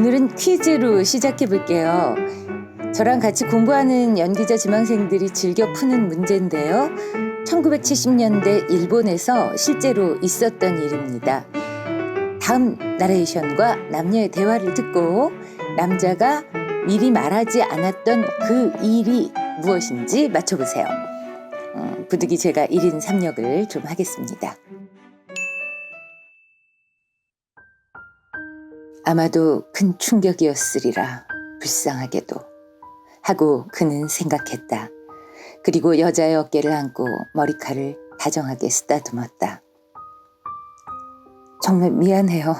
오늘은 퀴즈로 시작해 볼게요. 저랑 같이 공부하는 연기자 지망생들이 즐겨 푸는 문제인데요. 1970년대 일본에서 실제로 있었던 일입니다. 다음 나레이션과 남녀의 대화를 듣고 남자가 미리 말하지 않았던 그 일이 무엇인지 맞춰보세요. 부득이 제가 1인 3역을 좀 하겠습니다. 아마도 큰 충격이었으리라, 불쌍하게도 하고 그는 생각했다. 그리고 여자의 어깨를 안고 머리칼을 다정하게 쓰다듬었다. 정말 미안해요.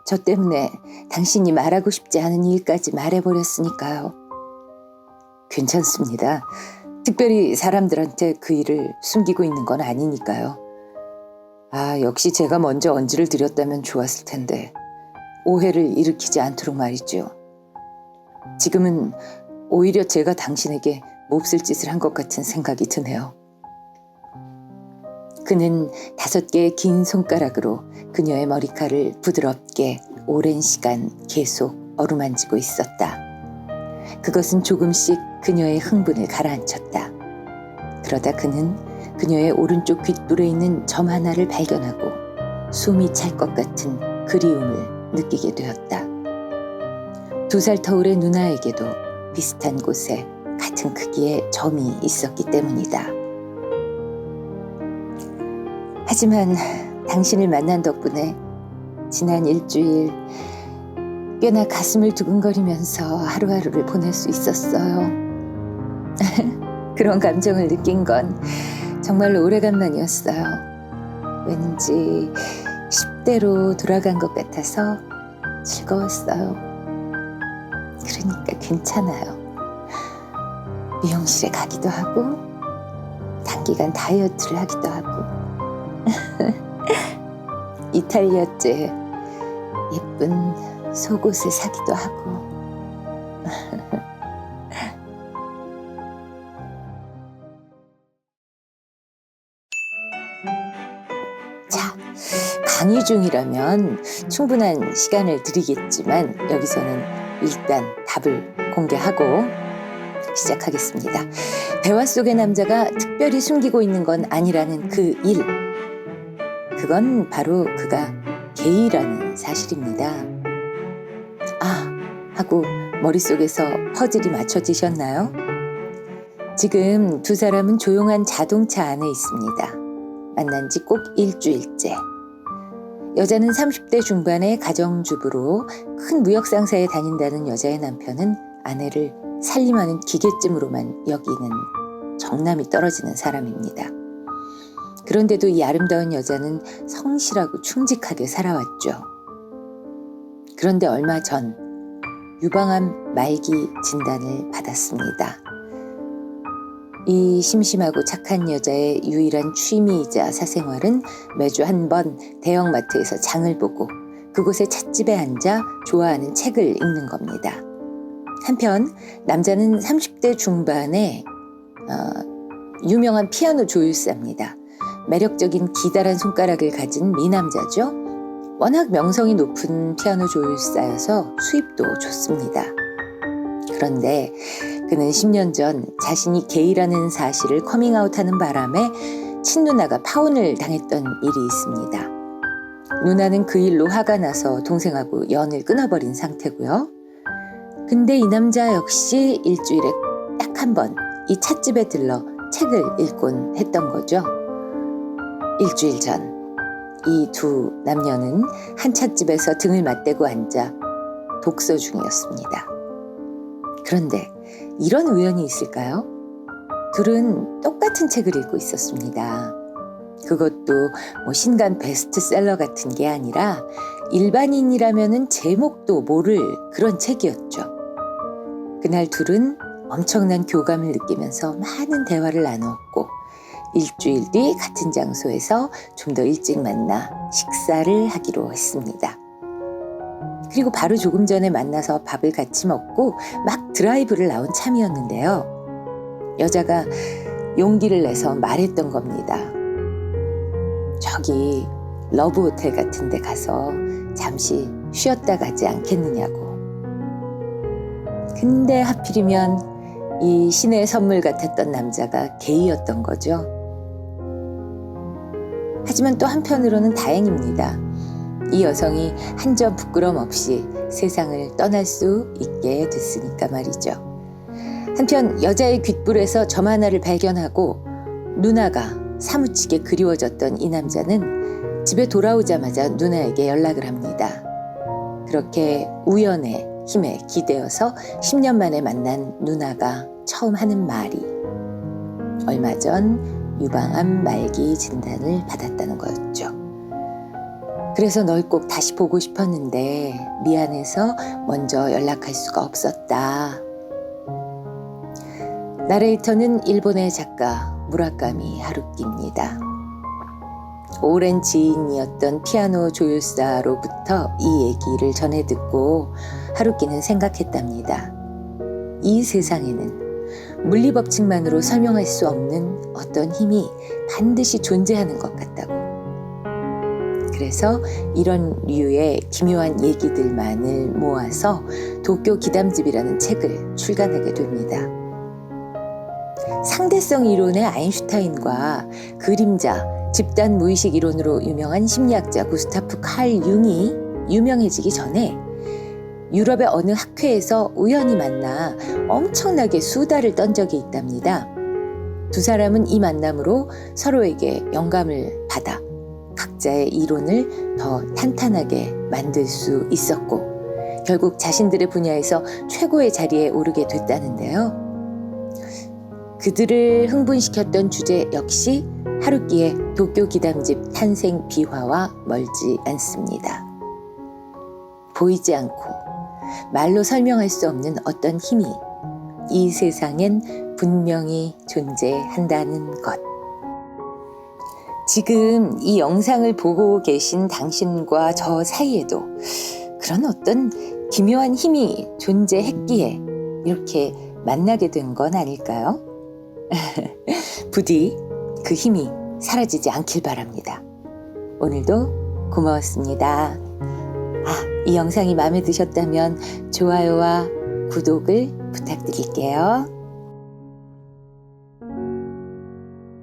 저 때문에 당신이 말하고 싶지 않은 일까지 말해버렸으니까요. 괜찮습니다. 특별히 사람들한테 그 일을 숨기고 있는 건 아니니까요. 역시 제가 먼저 언지를 드렸다면 좋았을 텐데 오해를 일으키지 않도록 말이죠. 지금은 오히려 제가 당신에게 몹쓸 짓을 한 것 같은 생각이 드네요. 그는 5개의 긴 손가락으로 그녀의 머리칼을 부드럽게 오랜 시간 계속 어루만지고 있었다. 그것은 조금씩 그녀의 흥분을 가라앉혔다. 그러다 그는 그녀의 오른쪽 귓불에 있는 점 하나를 발견하고 숨이 찰 것 같은 그리움을 느끼게 되었다. 2살 터울의 누나에게도 비슷한 곳에 같은 크기의 점이 있었기 때문이다. 하지만 당신을 만난 덕분에 지난 일주일 꽤나 가슴을 두근거리면서 하루하루를 보낼 수 있었어요. 그런 감정을 느낀 건 정말로 오래간만이었어요. 왠지 10대로 돌아간 것 같아서 즐거웠어요. 그러니까 괜찮아요. 미용실에 가기도 하고 단기간 다이어트를 하기도 하고 이탈리아제 예쁜 속옷을 사기도 하고 자, 강의 중이라면 충분한 시간을 드리겠지만 여기서는 일단 답을 공개하고 시작하겠습니다. 대화 속의 남자가 특별히 숨기고 있는 건 아니라는 그 일, 그건 바로 그가 게이라는 사실입니다. 하고 머릿속에서 퍼즐이 맞춰지셨나요? 지금 2 사람은 조용한 자동차 안에 있습니다. 만난 지 꼭 일주일째. 여자는 30대 중반의 가정주부로 큰 무역상사에 다닌다는 여자의 남편은 아내를 살림하는 기계쯤으로만 여기는 정남이 떨어지는 사람입니다. 그런데도 이 아름다운 여자는 성실하고 충직하게 살아왔죠. 그런데 얼마 전 유방암 말기 진단을 받았습니다. 이 심심하고 착한 여자의 유일한 취미이자 사생활은 매주 한 번 대형마트에서 장을 보고 그곳의 찻집에 앉아 좋아하는 책을 읽는 겁니다. 한편 남자는 30대 중반의 유명한 피아노 조율사입니다. 매력적인 기다란 손가락을 가진 미남자죠. 워낙 명성이 높은 피아노 조율사여서 수입도 좋습니다. 그런데 그는 10년 전 자신이 게이라는 사실을 커밍아웃하는 바람에 친누나가 파혼을 당했던 일이 있습니다. 누나는 그 일로 화가 나서 동생하고 연을 끊어버린 상태고요. 근데 이 남자 역시 일주일에 딱 한 번 이 찻집에 들러 책을 읽곤 했던 거죠. 일주일 전 이 2 남녀는 한 찻집에서 등을 맞대고 앉아 독서 중이었습니다. 그런데 이런 우연이 있을까요? 둘은 똑같은 책을 읽고 있었습니다. 그것도 신간 베스트셀러 같은 게 아니라 일반인이라면은 제목도 모를 그런 책이었죠. 그날 둘은 엄청난 교감을 느끼면서 많은 대화를 나누었고 일주일 뒤 같은 장소에서 좀 더 일찍 만나 식사를 하기로 했습니다. 그리고 바로 조금 전에 만나서 밥을 같이 먹고 막 드라이브를 나온 참이었는데요. 여자가 용기를 내서 말했던 겁니다. 저기 러브호텔 같은 데 가서 잠시 쉬었다 가지 않겠느냐고. 근데 하필이면 이 신의 선물 같았던 남자가 게이였던 거죠. 하지만 또 한편으로는 다행입니다. 이 여성이 한 점 부끄럼 없이 세상을 떠날 수 있게 됐으니까 말이죠. 한편 여자의 귓불에서 점 하나를 발견하고 누나가 사무치게 그리워졌던 이 남자는 집에 돌아오자마자 누나에게 연락을 합니다. 그렇게 우연의 힘에 기대어서 10년 만에 만난 누나가 처음 하는 말이 얼마 전 유방암 말기 진단을 받았다는 거였죠. 그래서 널 꼭 다시 보고 싶었는데 미안해서 먼저 연락할 수가 없었다. 나레이터는 일본의 작가 무라카미 하루키입니다. 오랜 지인이었던 피아노 조율사로부터 이 얘기를 전해 듣고 하루키는 생각했답니다. 이 세상에는 물리법칙만으로 설명할 수 없는 어떤 힘이 반드시 존재하는 것 같다고. 그래서 이런 류의 기묘한 얘기들만을 모아서 도쿄 기담집이라는 책을 출간하게 됩니다. 상대성 이론의 아인슈타인과 그림자, 집단 무의식 이론으로 유명한 심리학자 구스타프 칼 융이 유명해지기 전에 유럽의 어느 학회에서 우연히 만나 엄청나게 수다를 떤 적이 있답니다. 두 사람은 이 만남으로 서로에게 영감을 받아 각자의 이론을 더 탄탄하게 만들 수 있었고 결국 자신들의 분야에서 최고의 자리에 오르게 됐다는데요. 그들을 흥분시켰던 주제 역시 하루키의 도쿄 기담집 탄생 비화와 멀지 않습니다. 보이지 않고 말로 설명할 수 없는 어떤 힘이 이 세상엔 분명히 존재한다는 것. 지금 이 영상을 보고 계신 당신과 저 사이에도 그런 어떤 기묘한 힘이 존재했기에 이렇게 만나게 된 건 아닐까요? 부디 그 힘이 사라지지 않길 바랍니다. 오늘도 고마웠습니다. 이 영상이 마음에 드셨다면 좋아요와 구독을 부탁드릴게요.